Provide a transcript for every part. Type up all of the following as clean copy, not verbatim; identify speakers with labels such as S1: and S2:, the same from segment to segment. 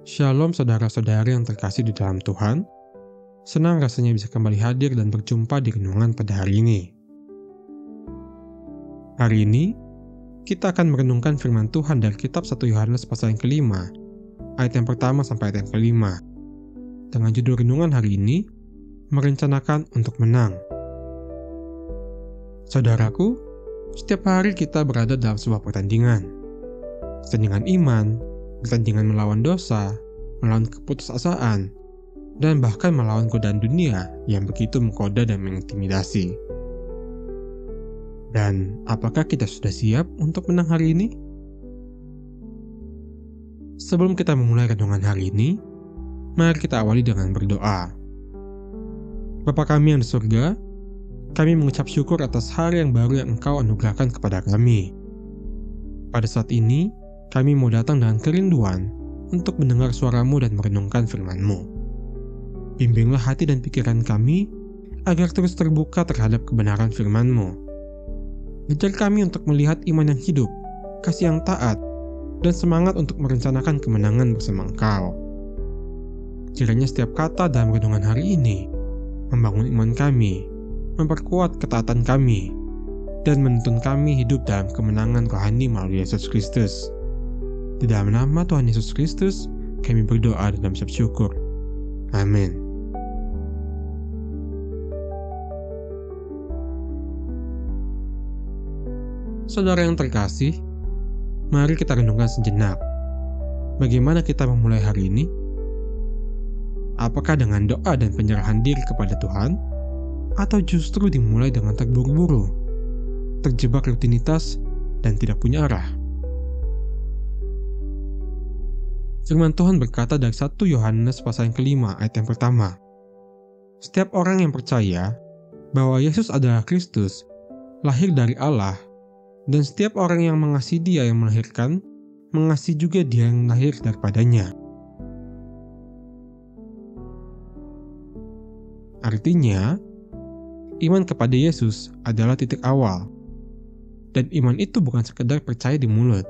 S1: Shalom saudara-saudari yang terkasih di dalam Tuhan. Senang rasanya bisa kembali hadir dan berjumpa di renungan pada hari ini. Hari ini, kita akan merenungkan firman Tuhan dari kitab 1 Yohanes pasal yang kelima, ayat yang pertama sampai ayat yang kelima. Dengan judul renungan hari ini, merencanakan untuk menang. Saudaraku, setiap hari kita berada dalam sebuah pertandingan. Pertandingan iman, pertandingan melawan dosa, melawan keputusasaan, dan bahkan melawan godaan dunia yang begitu menggoda dan mengintimidasi. Dan apakah kita sudah siap untuk menang hari ini? Sebelum kita memulai renungan hari ini, mari kita awali dengan berdoa. Bapa kami yang di surga, kami mengucap syukur atas hari yang baru yang Engkau anugerahkan kepada kami. Pada saat ini, kami mau datang dengan kerinduan untuk mendengar suara-Mu dan merenungkan firman-Mu. Bimbinglah hati dan pikiran kami agar terus terbuka terhadap kebenaran firman-Mu. Ajar kami untuk melihat iman yang hidup, kasih yang taat, dan semangat untuk merencanakan kemenangan bersama Engkau. Kiranya setiap kata dalam renungan hari ini membangun iman kami, memperkuat ketaatan kami, dan menuntun kami hidup dalam kemenangan rohani melalui Yesus Kristus. Di dalam nama Tuhan Yesus Kristus, kami berdoa dan mengucap syukur. Amin. Saudara yang terkasih, mari kita renungkan sejenak. Bagaimana kita memulai hari ini? Apakah dengan doa dan penyerahan diri kepada Tuhan? Atau justru dimulai dengan terburu-buru, terjebak rutinitas, dan tidak punya arah? Firman Tuhan berkata dari 1 Yohanes pasal yang kelima ayat yang pertama. Setiap orang yang percaya bahwa Yesus adalah Kristus, lahir dari Allah, dan setiap orang yang mengasihi Dia yang melahirkan, mengasihi juga Dia yang lahir daripadanya. Artinya, iman kepada Yesus adalah titik awal. Dan iman itu bukan sekedar percaya di mulut.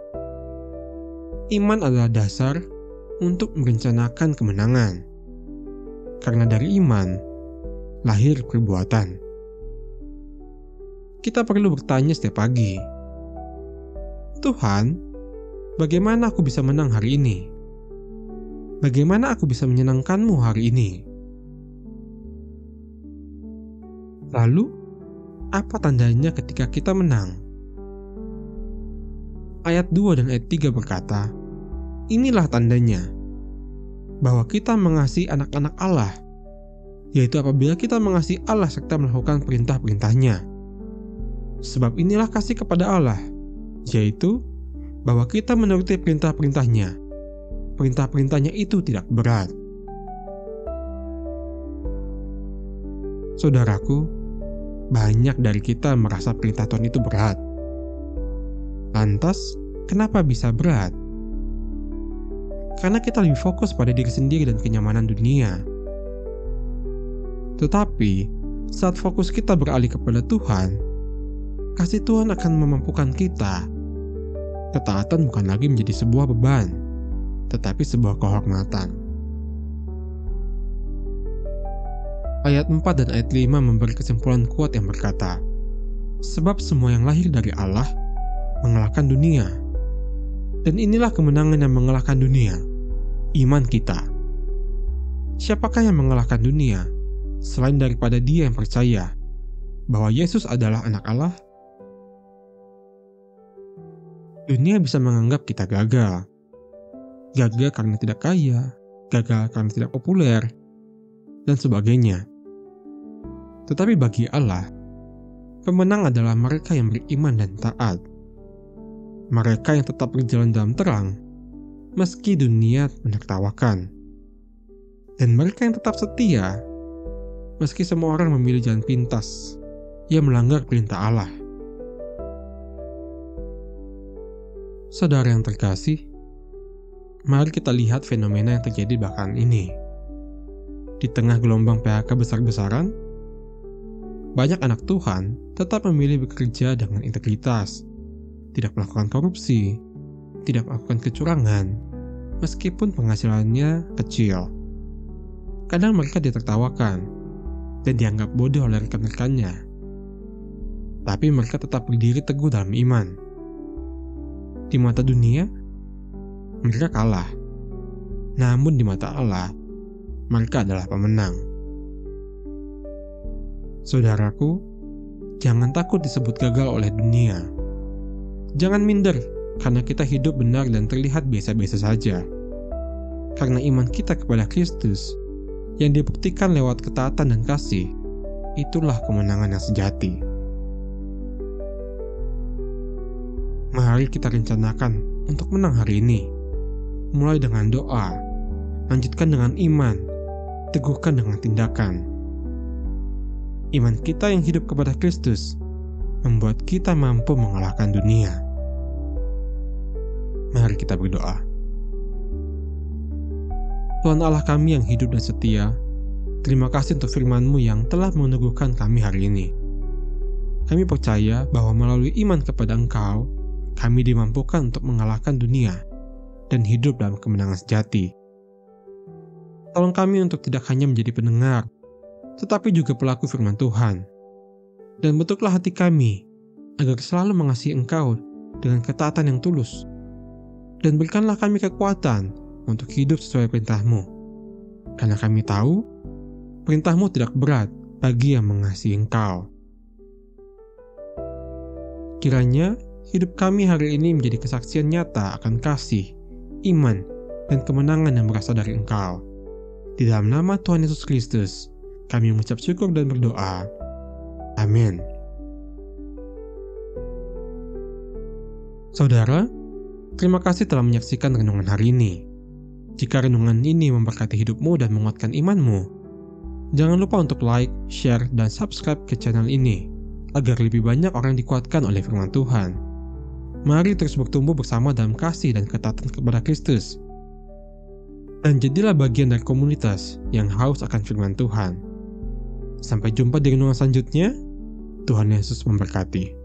S1: Iman adalah dasar untuk merencanakan kemenangan. Karena dari iman, lahir perbuatan. Kita perlu bertanya setiap pagi, Tuhan, bagaimana aku bisa menang hari ini? Bagaimana aku bisa menyenangkan-Mu hari ini? Lalu, apa tandanya ketika kita menang? Ayat 2 dan ayat 3 berkata, inilah tandanya bahwa kita mengasihi anak-anak Allah, yaitu apabila kita mengasihi Allah serta melakukan perintah-perintahnya. Sebab inilah kasih kepada Allah, yaitu bahwa kita menuruti perintah-perintahnya. Perintah-perintahnya itu tidak berat. Saudaraku, banyak dari kita merasa perintah Tuhan itu berat. Lantas, kenapa bisa berat? Karena kita lebih fokus pada diri sendiri dan kenyamanan dunia. Tetapi, saat fokus kita beralih kepada Tuhan, kasih Tuhan akan memampukan kita. Ketaatan bukan lagi menjadi sebuah beban, tetapi sebuah kehormatan. Ayat 4 dan ayat 5 memberi kesimpulan kuat yang berkata, sebab semua yang lahir dari Allah mengalahkan dunia. Dan inilah kemenangan yang mengalahkan dunia, iman kita. Siapakah yang mengalahkan dunia, selain daripada dia yang percaya bahwa Yesus adalah anak Allah? Dunia bisa menganggap kita gagal. Gagal karena tidak kaya, gagal karena tidak populer, dan sebagainya. Tetapi bagi Allah, pemenang adalah mereka yang beriman dan taat. Mereka yang tetap berjalan dalam terang, meski dunia menertawakan. Dan mereka yang tetap setia, meski semua orang memilih jalan pintas, yang melanggar perintah Allah. Saudara yang terkasih, mari kita lihat fenomena yang terjadi belakangan ini. Di tengah gelombang PHK besar-besaran, banyak anak Tuhan tetap memilih bekerja dengan integritas, tidak melakukan korupsi, tidak melakukan kecurangan, meskipun penghasilannya kecil. Kadang mereka ditertawakan dan dianggap bodoh oleh rekan-rekannya. Tapi mereka tetap berdiri teguh dalam iman. Di mata dunia, mereka kalah. Namun di mata Allah, mereka adalah pemenang. Saudaraku, jangan takut disebut gagal oleh dunia. Jangan minder karena kita hidup benar dan terlihat biasa-biasa saja. Karena iman kita kepada Kristus yang dibuktikan lewat ketaatan dan kasih, itulah kemenangan yang sejati. Mari kita rencanakan untuk menang hari ini. Mulai dengan doa, lanjutkan dengan iman, teguhkan dengan tindakan. Iman kita yang hidup kepada Kristus membuat kita mampu mengalahkan dunia. Mari kita berdoa. Tuhan Allah kami yang hidup dan setia, terima kasih untuk firman-Mu yang telah meneguhkan kami hari ini. Kami percaya bahwa melalui iman kepada Engkau, kami dimampukan untuk mengalahkan dunia dan hidup dalam kemenangan sejati. Tolong kami untuk tidak hanya menjadi pendengar, tetapi juga pelaku firman Tuhan. Dan bentuklah hati kami agar selalu mengasihi Engkau dengan ketaatan yang tulus. Dan berikanlah kami kekuatan untuk hidup sesuai perintah-Mu. Karena kami tahu, perintah-Mu tidak berat bagi yang mengasihi Engkau. Kiranya, hidup kami hari ini menjadi kesaksian nyata akan kasih, iman, dan kemenangan yang berasal dari Engkau. Di dalam nama Tuhan Yesus Kristus, kami mengucap syukur dan berdoa. Amin. Saudara, terima kasih telah menyaksikan renungan hari ini. Jika renungan ini memberkati hidupmu dan menguatkan imanmu, jangan lupa untuk like, share, dan subscribe ke channel ini, agar lebih banyak orang dikuatkan oleh firman Tuhan. Mari terus bertumbuh bersama dalam kasih dan ketaatan kepada Kristus. Dan jadilah bagian dari komunitas yang haus akan firman Tuhan. Sampai jumpa di renungan selanjutnya. Tuhan Yesus memberkati.